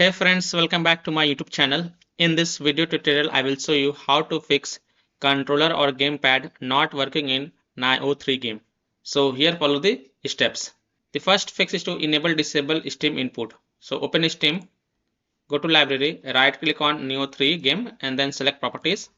Hey friends, welcome back to my YouTube channel. In this video tutorial, I will show you how to fix controller or gamepad not working in Nioh 3 game. So here follow the steps. The first fix is to enable disable Steam input. So open Steam, go to library, right click on Nioh 3 game and then select properties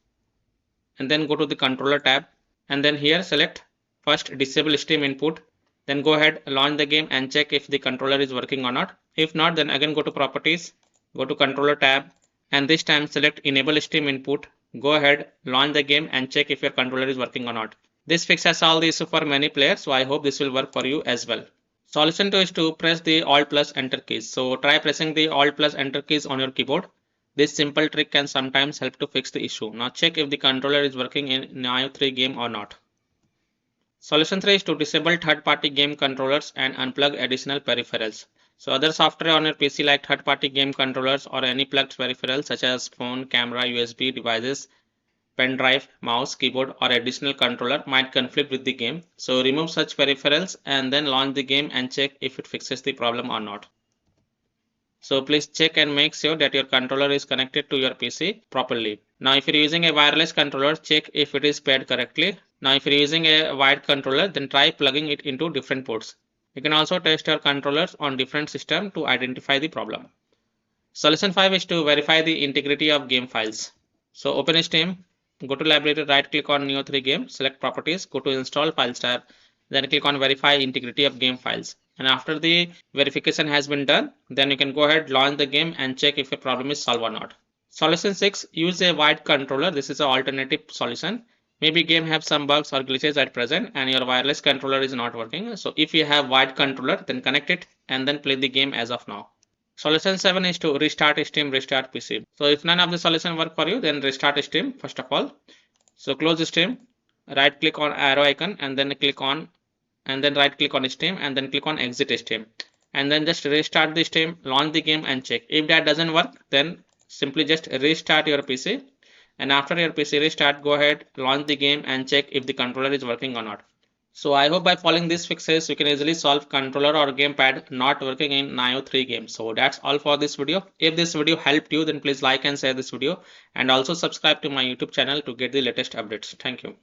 and then go to the controller tab and then here select first disable Steam input. Then go ahead, launch the game and check if the controller is working or not. If not, then again go to properties, go to controller tab and this time select enable Steam input. Go ahead, launch the game and check if your controller is working or not. This fix has solved the issue for many players, so I hope this will work for you as well. Solution 2 is to press the Alt plus Enter keys. So try pressing the Alt plus Enter keys on your keyboard. This simple trick can sometimes help to fix the issue. Now check if the controller is working in Nioh 3 game or not. Solution 3 is to disable third-party game controllers and unplug additional peripherals. So other software on your PC like third-party game controllers or any plugged peripherals such as phone, camera, USB devices, pen drive, mouse, keyboard or additional controller might conflict with the game. So remove such peripherals and then launch the game and check if it fixes the problem or not. So please check and make sure that your controller is connected to your PC properly. Now if you're using a wireless controller, check if it is paired correctly. Now if you're using a wired controller, then try plugging it into different ports. You can also test your controllers on different systems to identify the problem. Solution 5 is to verify the integrity of game files. So open Steam, go to library, right click on Nioh 3 game, select properties, go to install files tab, then click on verify integrity of game files. And after the verification has been done, then you can go ahead, launch the game and check if your problem is solved or not. Solution 6, use a wired controller. This is an alternative solution. Maybe game have some bugs or glitches at present and your wireless controller is not working. So if you have wired controller, then connect it and then play the game as of now. Solution 7 is to restart Steam, restart PC. So if none of the solution work for you, then restart Steam first of all. So close Steam, right click on arrow icon and then click on right click on Steam and then click on exit Steam. And then just restart the Steam, launch the game and check. If that doesn't work, then simply just restart your PC. And after your PC restart, go ahead, launch the game and check if the controller is working or not. So I hope by following these fixes, you can easily solve controller or gamepad not working in Nioh 3 game. So that's all for this video. If this video helped you, then please like and share this video and also subscribe to my YouTube channel to get the latest updates. Thank you.